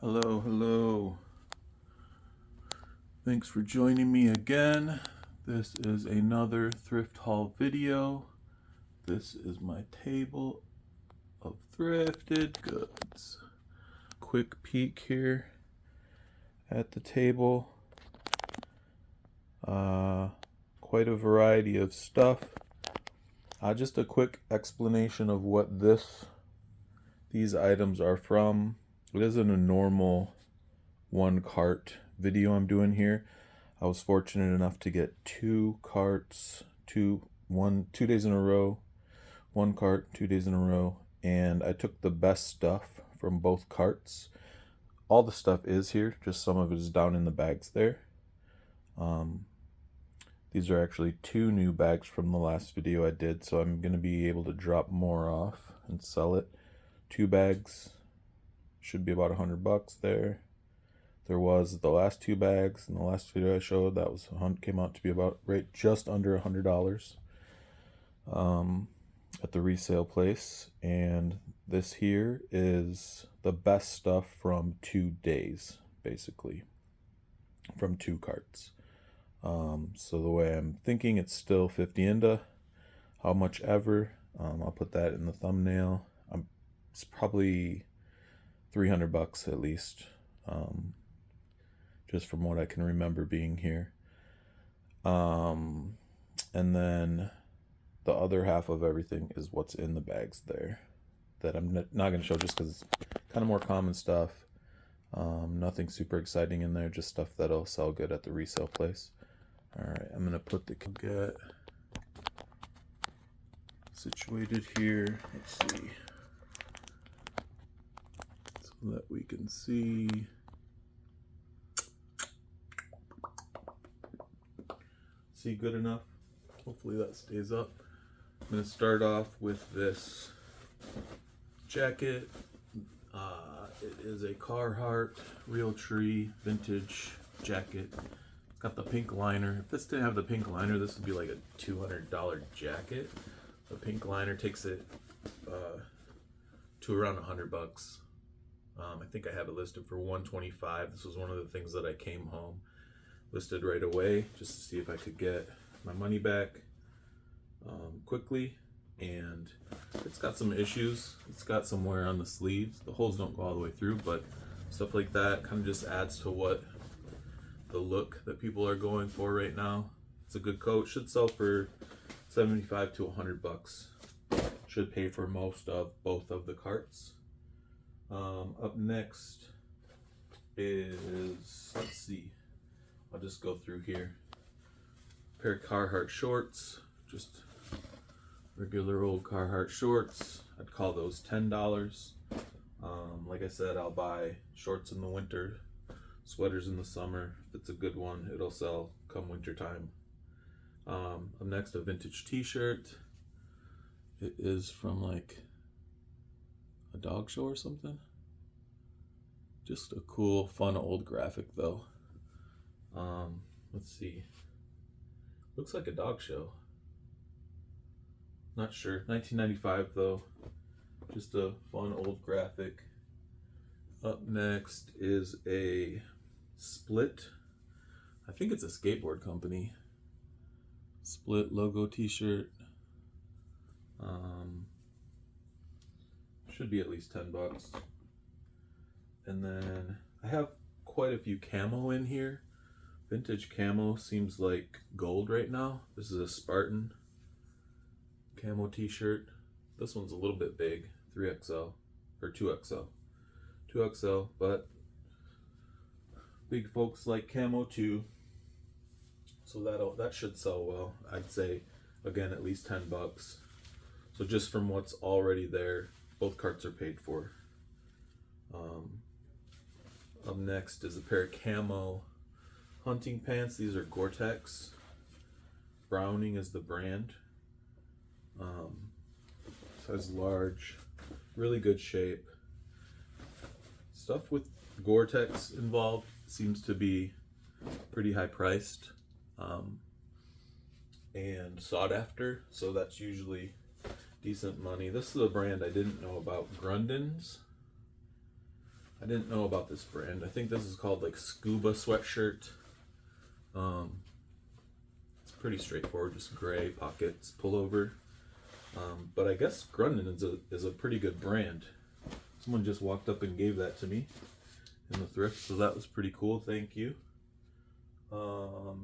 Hello, hello. Thanks for joining me again. This is another thrift haul video. This is my table of thrifted goods. Quick peek here at the table. Quite a variety of stuff. Just a quick explanation of what these items are from. It isn't a normal one cart video I'm doing here. I was fortunate enough to get 2 carts, 2 days in a row, 1 cart, 2 days in a row, and I took the best stuff from both carts. All the stuff is here, just some of it is down in the bags there. These are actually 2 new bags from the last video I did, so I'm going to be able to drop more off and sell it. 2 bags should be about $100 there. There was the last 2 bags in the last video I showed that came out to be about just under $100 at the resale place. And this here is the best stuff from 2 days, basically, from 2 carts. So the way I'm thinking, it's still 50 into how much ever. I'll put that in the thumbnail. It's probably $300 at least, just from what I can remember being here. And then the other half of everything is what's in the bags there that I'm not going to show, just because it's kind of more common stuff. Nothing super exciting in there, just stuff that'll sell good at the resale place. Alright, I'm going to put the get situated here. Let's see, so that we can see. See good enough? Hopefully that stays up. I'm going to start off with this jacket. It is a Carhartt Realtree vintage jacket. It's got the pink liner. If this didn't have the pink liner, this would be like a $200 jacket. The pink liner takes it to around $100. I think I have it listed for $125. This was one of the things that I came home listed right away just to see if I could get my money back quickly. And it's got some issues. It's got some wear on the sleeves. The holes don't go all the way through, but stuff like that kind of just adds to what the look that people are going for right now. It's a good coat. Should sell for $75 to $100. Should pay for most of both of the carts. Up next is, let's see, I'll just go through here. A pair of Carhartt shorts, just regular old Carhartt shorts. I'd call those $10. Like I said, I'll buy shorts in the winter, sweaters in the summer. If it's a good one, it'll sell come winter time. Up next, a vintage t-shirt. It is from like a dog show or something. Just a cool, fun old graphic though. Let's see. Looks like a dog show. Not sure. 1995 though. Just a fun old graphic. Up next is a Split. I think it's a skateboard company. Split logo t-shirt. Should be at least $10. And then I have quite a few camo in here. Vintage camo seems like gold right now. This is a Spartan camo t-shirt. This one's a little bit big, 3XL or 2XL. 2XL, but big folks like camo too. So that should sell well. I'd say again at least $10. So just from what's already there, both carts are paid for. Up next is a pair of camo hunting pants. These are Gore-Tex. Browning is the brand. Size large, really good shape. Stuff with Gore-Tex involved seems to be pretty high priced and sought after, so that's usually decent money. This is a brand I didn't know about, Grundens. I didn't know about this brand. I think this is called like Scuba Sweatshirt. It's pretty straightforward, just gray pockets, pullover. But I guess Grundon is a pretty good brand. Someone just walked up and gave that to me in the thrift, so that was pretty cool. Thank you.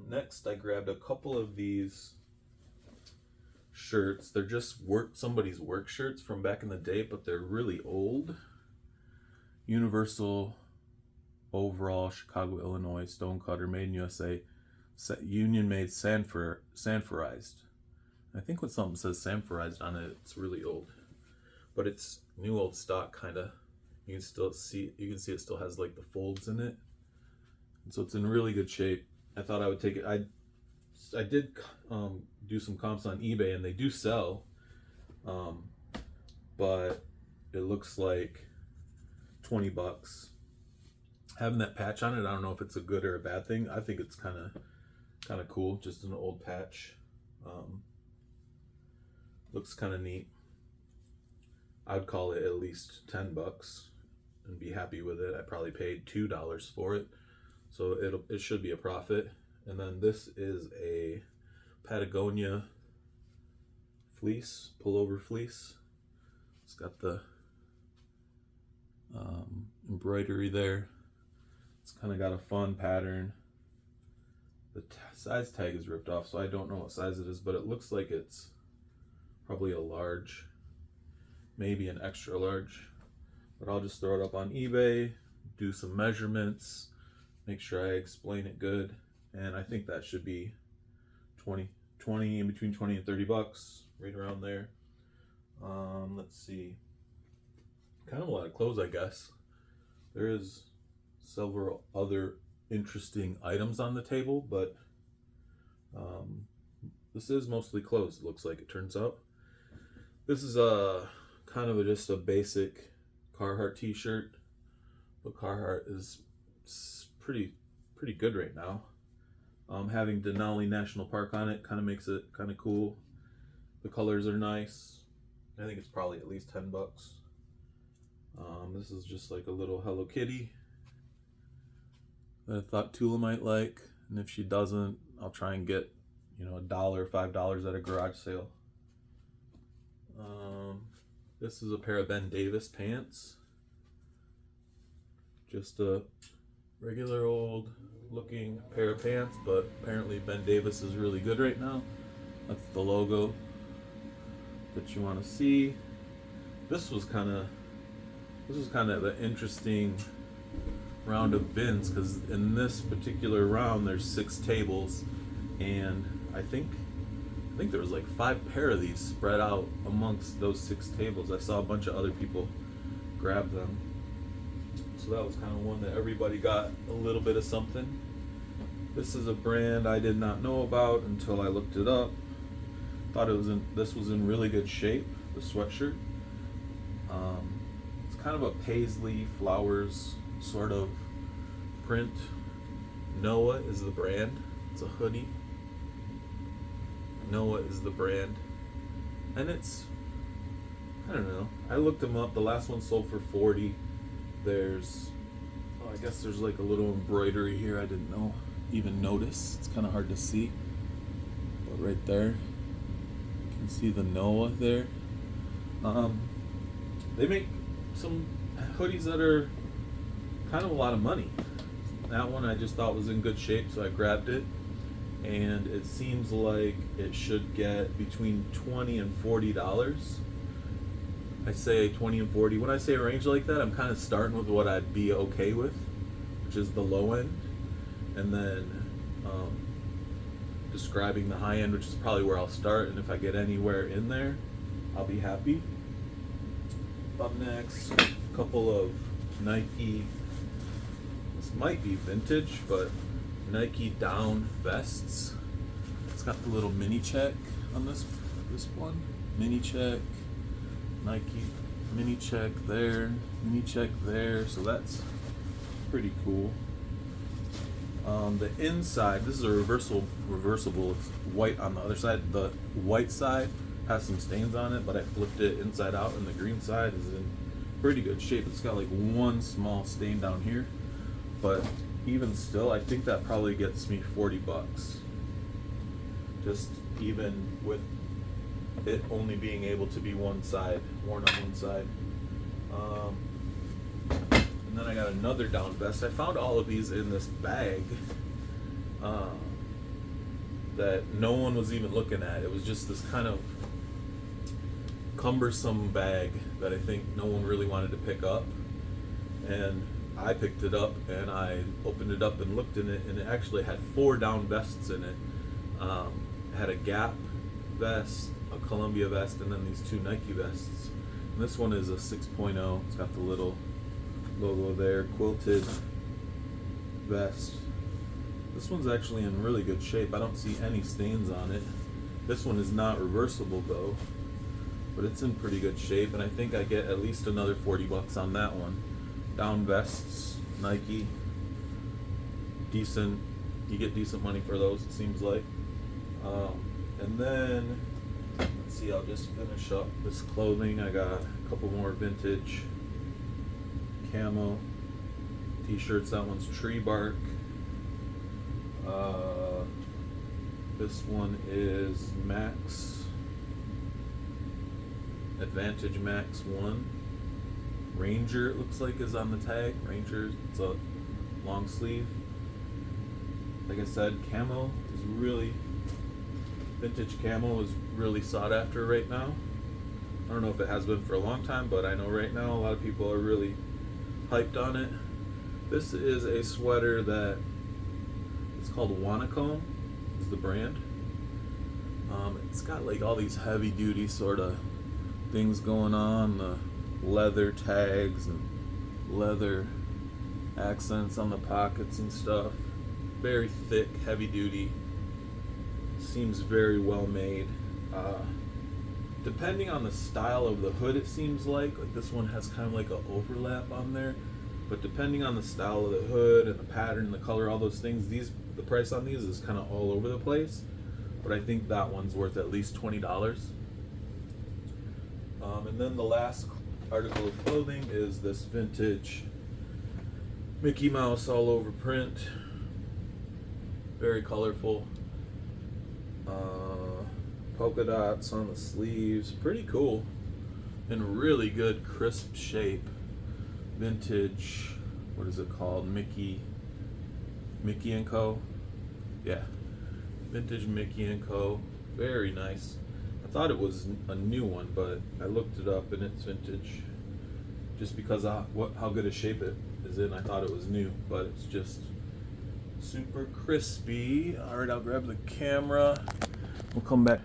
Next, I grabbed a couple of these shirts. They're just somebody's work shirts from back in the day, but they're really old. Universal overall, Chicago, Illinois, stonecutter, made in USA, union made, sanforized. I think when something says sanforized on it, it's really old, but it's new old stock kind of. You can see it still has like the folds in it, and so it's in really good shape. I thought I would take it. I did do some comps on eBay, and they do sell, but it looks like $20. Having that patch on it, I don't know if it's a good or a bad thing. I think it's kind of cool, just an old patch. Looks kind of neat. I'd call it at least $10 and be happy with it. I probably paid $2 for it, so it should be a profit. And then this is a Patagonia fleece, pullover fleece. It's got the embroidery there. It's kind of got a fun pattern. The size tag is ripped off, so I don't know what size it is, but it looks like it's probably a large, maybe an extra large. But I'll just throw it up on eBay, do some measurements, make sure I explain it good, and I think that should be 20 in between 20 and $30, right around there. Let's see, kind of a lot of clothes, I guess. There is several other interesting items on the table, but this is mostly clothes, it looks like. It turns out this is just a basic Carhartt t-shirt, but Carhartt is pretty good right now. Having Denali National Park on it kind of makes it kind of cool. The colors are nice. I think it's probably at least $10. This is just like a little Hello Kitty that I thought Tula might like, and if she doesn't, I'll try and get $1 or $5 at a garage sale. This is a pair of Ben Davis pants. Just a regular old looking pair of pants, but apparently Ben Davis is really good right now. That's the logo that you want to see. This was kind of an interesting round of bins, because in this particular round there's 6 tables, and I think there was like 5 pair of these spread out amongst those 6 tables. I saw a bunch of other people grab them, so that was kind of one that everybody got a little bit of something. This is a brand I did not know about until I looked it up. Thought this was in really good shape, the sweatshirt. It's kind of a paisley flowers sort of print. Noah is the brand. It's a hoodie. Noah is the brand, and it's, I don't know, I looked them up. The last one sold for $40. I guess there's like a little embroidery here. I didn't even notice. It's kind of hard to see, but right there you can see the Noah there. They make some hoodies that are kind of a lot of money. That one I just thought was in good shape, so I grabbed it, and it seems like it should get between $20 and $40. I say 20 and 40. When I say a range like that, I'm kind of starting with what I'd be okay with, which is the low end, and then describing the high end, which is probably where I'll start, and if I get anywhere in there, I'll be happy. Up next, a couple of Nike, this might be vintage, but Nike down vests. It's got the little mini check on this one. Mini check, Nike, mini check there, so that's pretty cool. The inside, this is a reversible, it's white on the other side. The white side has some stains on it, but I flipped it inside out, and the green side is in pretty good shape. It's got like one small stain down here, but even still, I think that probably gets me 40 bucks. Just even with it only being able to be one side, worn on one side. And then I got another down vest. I found all of these in this bag that no one was even looking at. It was just this kind of cumbersome bag that I think no one really wanted to pick up. And I picked it up and I opened it up and looked in it, and it actually had 4 down vests in it. It had a Gap vest, a Columbia vest, and then these 2 Nike vests. And this one is a 6.0. It's got the little logo there, quilted vest. This one's actually in really good shape. I don't see any stains on it. This one is not reversible though, but it's in pretty good shape, and I think I get at least another 40 bucks on that one. Down vests, Nike, decent. You get decent money for those, it seems like. And then let's see, I'll just finish up this clothing. I got a couple more vintage Camo t-shirts. That one's Tree Bark. This one is Max Advantage Max 1. Ranger, it looks like, is on the tag. Ranger, it's a long sleeve. Like I said, camo is really, vintage camo is really sought after right now. I don't know if it has been for a long time, but I know right now a lot of people are really hyped on it. This is a sweater that it's called Wanacomb is the brand. It's got like all these heavy duty sort of things going on, the leather tags and leather accents on the pockets and stuff. Very thick, heavy duty. Seems very well made. Depending on the style of the hood, it seems like this one has kind of like an overlap on there. But depending on the style of the hood and the pattern, the color, all those things, the price on these is kind of all over the place. But I think that one's worth at least $20. And then the last article of clothing is this vintage Mickey Mouse all over print. Very colorful. Polka dots on the sleeves. Pretty cool. In really good crisp shape. Vintage, what is it called? Mickey and Co. Yeah, vintage Mickey and Co. Very nice. I thought it was a new one, but I looked it up and it's vintage. Just because how good a shape it is in, I thought it was new, but it's just super crispy. All right, I'll grab the camera. We'll come back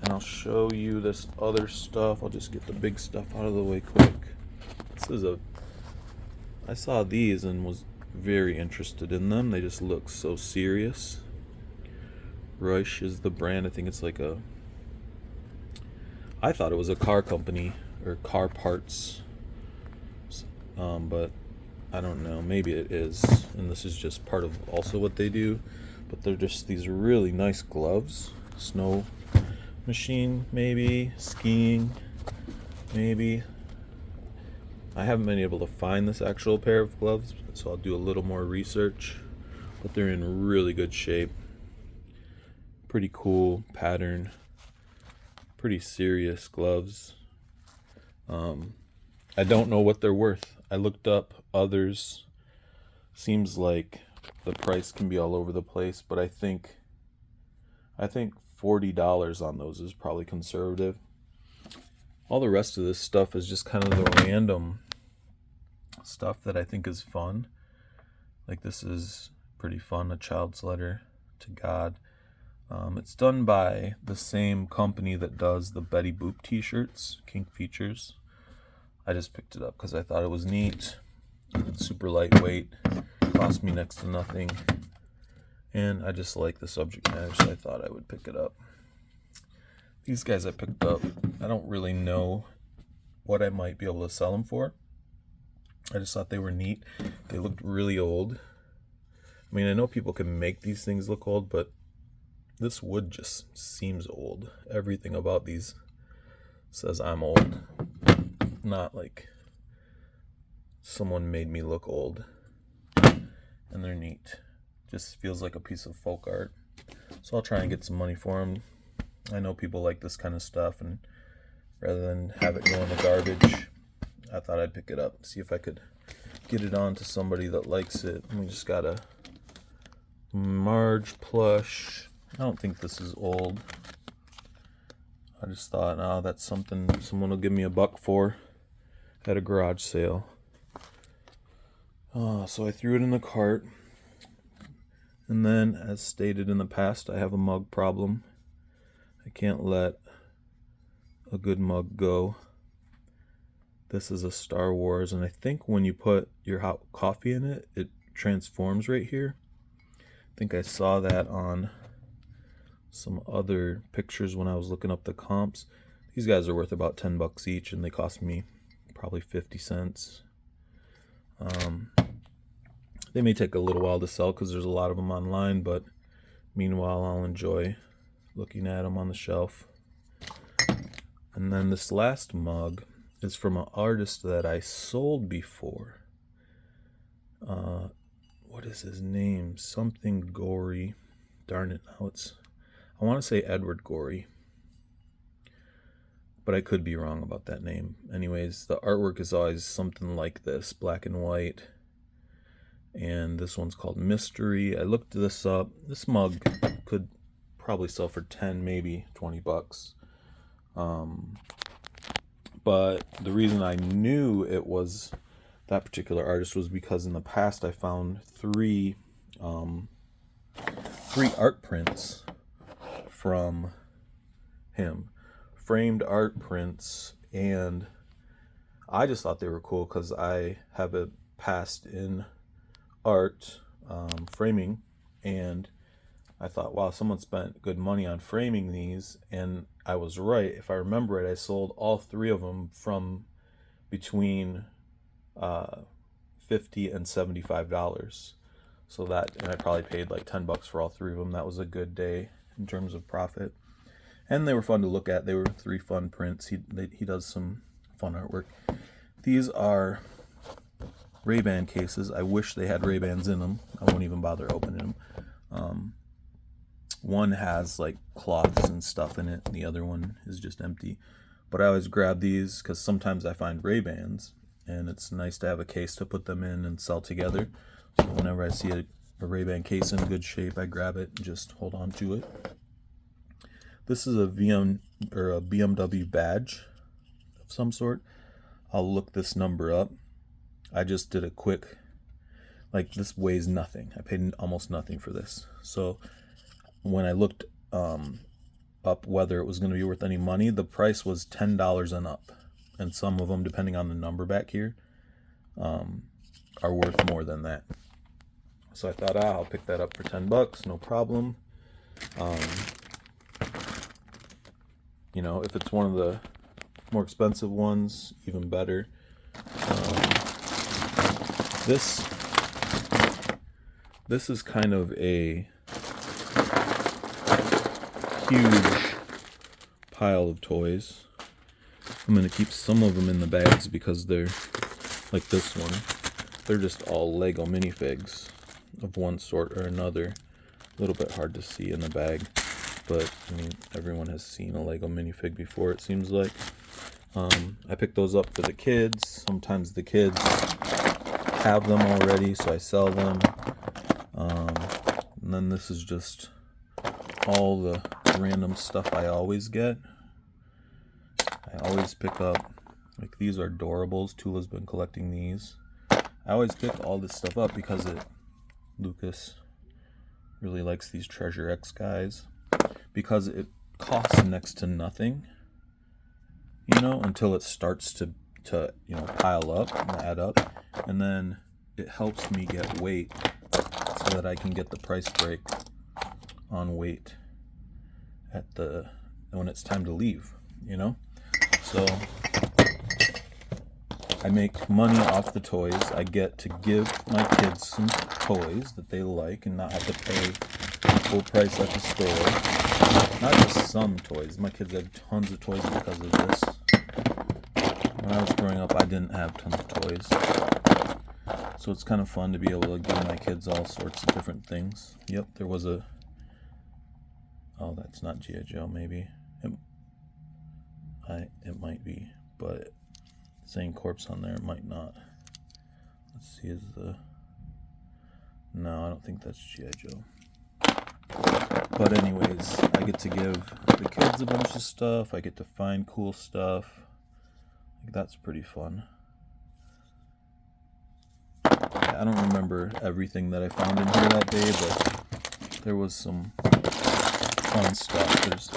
and I'll show you this other stuff. I'll just get the big stuff out of the way quick. I saw these and was very interested in them. They just look so serious. Reusch is the brand. I think it's like I thought it was a car company or car parts, but I don't know. Maybe it is, and this is just part of also what they do. But they're just these really nice gloves. Snow machine, maybe skiing, maybe. I haven't been able to find this actual pair of gloves, so I'll do a little more research, but they're in really good shape. Pretty cool pattern, pretty serious gloves. I don't know what they're worth. I looked up others. Seems like the price can be all over the place, but I think $40 on those is probably conservative. All the rest of this stuff is just kind of the random stuff that I think is fun. Like this is pretty fun, a child's letter to God. It's done by the same company that does the Betty Boop t-shirts, Kink Features. I just picked it up because I thought it was neat. It's super lightweight, cost me next to nothing, and I just like the subject matter, so I thought I would pick it up. These guys I picked up, I don't really know what I might be able to sell them for. I just thought they were neat. They looked really old. I mean, I know people can make these things look old, but this wood just seems old. Everything about these says I'm old. not like someone made me look old. And they're neat. Just feels like a piece of folk art. So I'll try and get some money for them. I know people like this kind of stuff, and rather than have it go in the garbage, I thought I'd pick it up, see if I could get it on to somebody that likes it. We just got a Marge plush. I don't think this is old. I just thought, oh, that's something someone will give me $1 for at a garage sale. So I threw it in the cart. And then, as stated in the past, I have a mug problem. I can't let a good mug go. This is a Star Wars, and I think when you put your hot coffee in it, it transforms right here. I think I saw that on some other pictures when I was looking up the comps. These guys are worth about $10 each, and they cost me probably 50 cents. They may take a little while to sell because there's a lot of them online, but meanwhile I'll enjoy looking at them on the shelf. And then this last mug is from an artist that I sold before. What is his name? Something Gorey. Darn it, now I want to say Edward Gorey, but I could be wrong about that name. Anyways, the artwork is always something like this, black and white. And this one's called Mystery. I looked this up. This mug could probably sell for 10, maybe $20. But the reason I knew it was that particular artist was because in the past I found three art prints from him, framed art prints, and I just thought they were cool because I have a past in art, framing, and I thought, wow, someone spent good money on framing these, and I was right. If I remember it, I sold all three of them from between $50 and $75. So that, and I probably paid like $10 for all three of them. That was a good day in terms of profit, and they were fun to look at. They were 3 fun prints. He does some fun artwork. These are Ray-Ban cases. I wish they had Ray-Bans in them. I won't even bother opening them. One has like cloths and stuff in it, and the other one is just empty. But I always grab these because sometimes I find Ray-Bans, and it's nice to have a case to put them in and sell together. So whenever I see a Ray-Ban case in good shape, I grab it and just hold on to it. This is a BMW badge of some sort. I'll look this number up. I just did a quick, like, this weighs nothing. I paid almost nothing for this. So when I looked up whether it was going to be worth any money, the price was $10 and up. And some of them, depending on the number back here, are worth more than that. So I thought, I'll pick that up for $10, no problem. You know, if it's one of the more expensive ones, even better. This is kind of a huge pile of toys. I'm going to keep some of them in the bags because they're like this one. They're just all Lego minifigs of one sort or another. A little bit hard to see in the bag, but I mean, everyone has seen a Lego minifig before, it seems like. I picked those up for the kids. Sometimes the kids have them already, so I sell them. And then this is just all the random stuff I always get. I always pick up, like, these are adorables. Tula's been collecting these. I always pick all this stuff up because Lucas really likes these Treasure X guys, because it costs next to nothing, you know, until it starts to you know, pile up and add up, and then it helps me get weight so that I can get the price break on weight when it's time to leave, you know. So I make money off the toys. I get to give my kids some toys that they like and not have to pay full price at the store. Not just some toys. My kids have tons of toys because of this. When I was growing didn't have tons of toys. So it's kind of fun to be able to give my kids all sorts of different things. Yep, there was a... Oh, that's not G.I. Joe, maybe. It might be, but saying corpse on there, it might not. Let's see, is the... No, I don't think that's G.I. Joe. But anyways, I get to give the kids a bunch of stuff. I get to find cool stuff. Like, that's pretty fun. I don't remember everything that I found in here that day, but there was some fun stuff. There's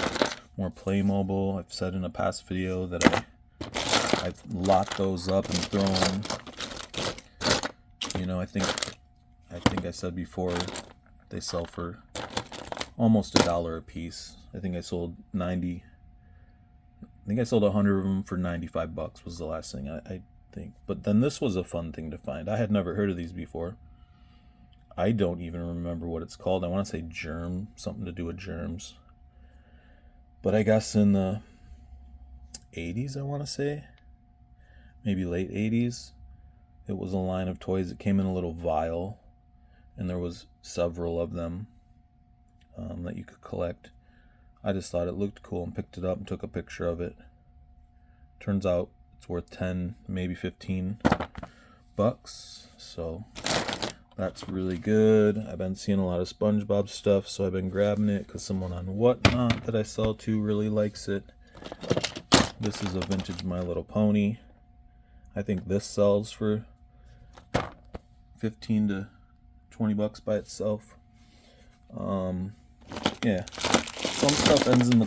more Playmobil. I've said in a past video that I've locked those up and thrown. You know, I think I said before they sell for almost $1 a piece. I think I sold 90. I think I sold 100 of them for 95 bucks was the last thing I think. But then this was a fun thing to find. I had never heard of these before. I don't even remember what it's called. I want to say germ, something to do with germs. But I guess in the 80s, I want to say, maybe late 80s, it was a line of toys that came in a little vial, and there was several of them that you could collect. I just thought it looked cool and picked it up and took a picture of it. Turns out it's worth 10, maybe 15 bucks. So that's really good. I've been seeing a lot of SpongeBob stuff, so I've been grabbing it because someone on Whatnot that I sell to really likes it. This is a vintage My Little Pony. I think this sells for 15 to 20 bucks by itself. Yeah, some stuff ends up in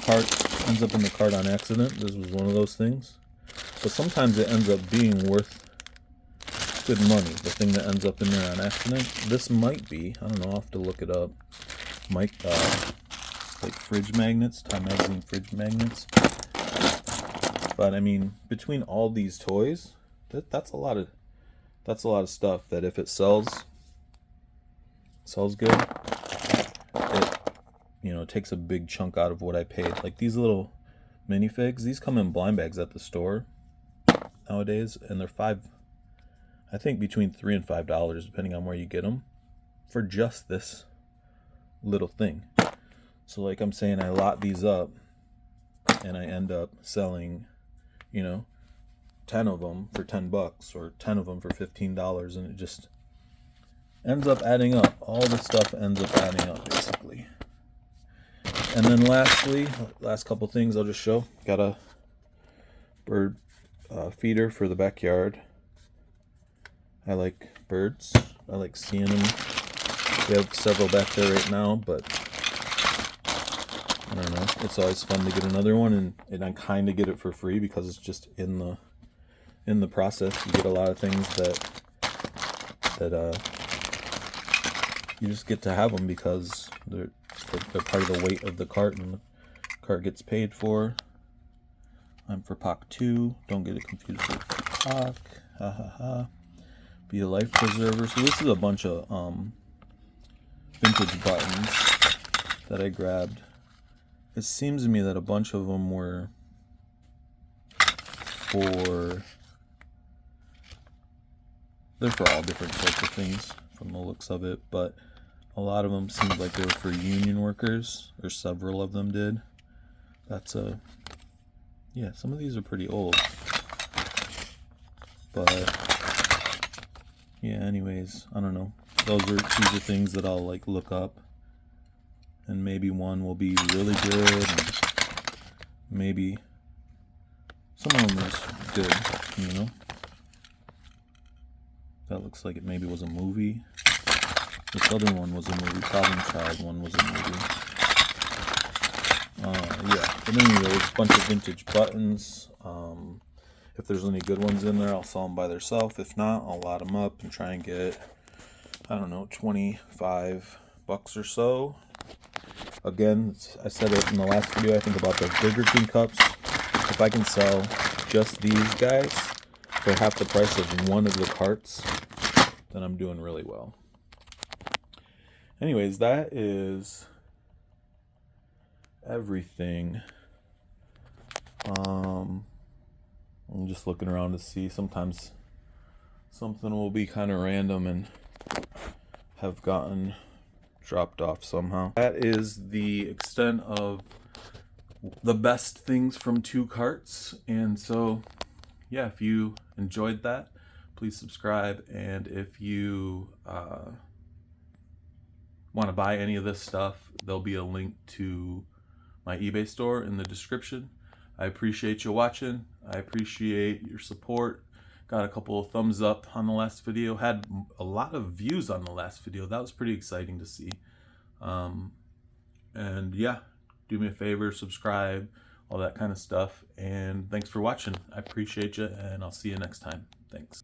the cart on accident. This was one of those things. But sometimes it ends up being worth good money, the thing that ends up in there on accident. This might be, I don't know, I'll have to look it up. Like fridge magnets, Time Magazine fridge magnets. But I mean, between all these toys, that's a lot of stuff that if it sells good, it takes a big chunk out of what I paid. Like these little minifigs, these come in blind bags at the store nowadays, and they're I think between $3 and $5, depending on where you get them, for just this little thing. So like I'm saying, I lot these up, and I end up selling, 10 of them for 10 bucks, or 10 of them for $15, and it just ends up adding up. All the stuff ends up adding up, basically. And then lastly, last couple things I'll just show. Got a bird feeder for the backyard. I like birds. I like seeing them. We have several back there right now, but I don't know. It's always fun to get another one, and I kind of get it for free because it's just in the process. You get a lot of things that you just get to have them because they're part of the weight of the cart, and the cart gets paid for. I'm for POC 2. Don't get it confused with POC. Ha ha ha. Be a life preserver. So this is a bunch of vintage buttons that I grabbed. It seems to me that a bunch of them were they're for all different sorts of things from the looks of it, but a lot of them seemed like they were for union workers, or several of them did. Yeah, some of these are pretty old. But yeah, anyways, I don't know. These are things that I'll like look up, and maybe one will be really good, and maybe some of them are good, That looks like it maybe was a movie. This other one was a movie. Problem Child one was a movie. Yeah, but anyway, it's a bunch of vintage buttons. If there's any good ones in there, I'll sell them by themselves. If not, I'll lot them up and try and get, I don't know, 25 bucks or so. Again, I said it in the last video, I think, about the Burger King cups. If I can sell just these guys for half the price of one of the carts, then I'm doing really well. Anyways, that is everything. I'm just looking around to see. Sometimes something will be kind of random and have gotten dropped off somehow. That is the extent of the best things from 2 carts. And so, yeah, if you enjoyed that, please subscribe. And if you want to buy any of this stuff, there'll be a link to my eBay store in the description. I appreciate you watching. I appreciate your support. Got a couple of thumbs up on the last video. Had a lot of views on the last video. That was pretty exciting to see. And yeah, do me a favor, subscribe, all that kind of stuff. And thanks for watching. I appreciate you, and I'll see you next time. Thanks.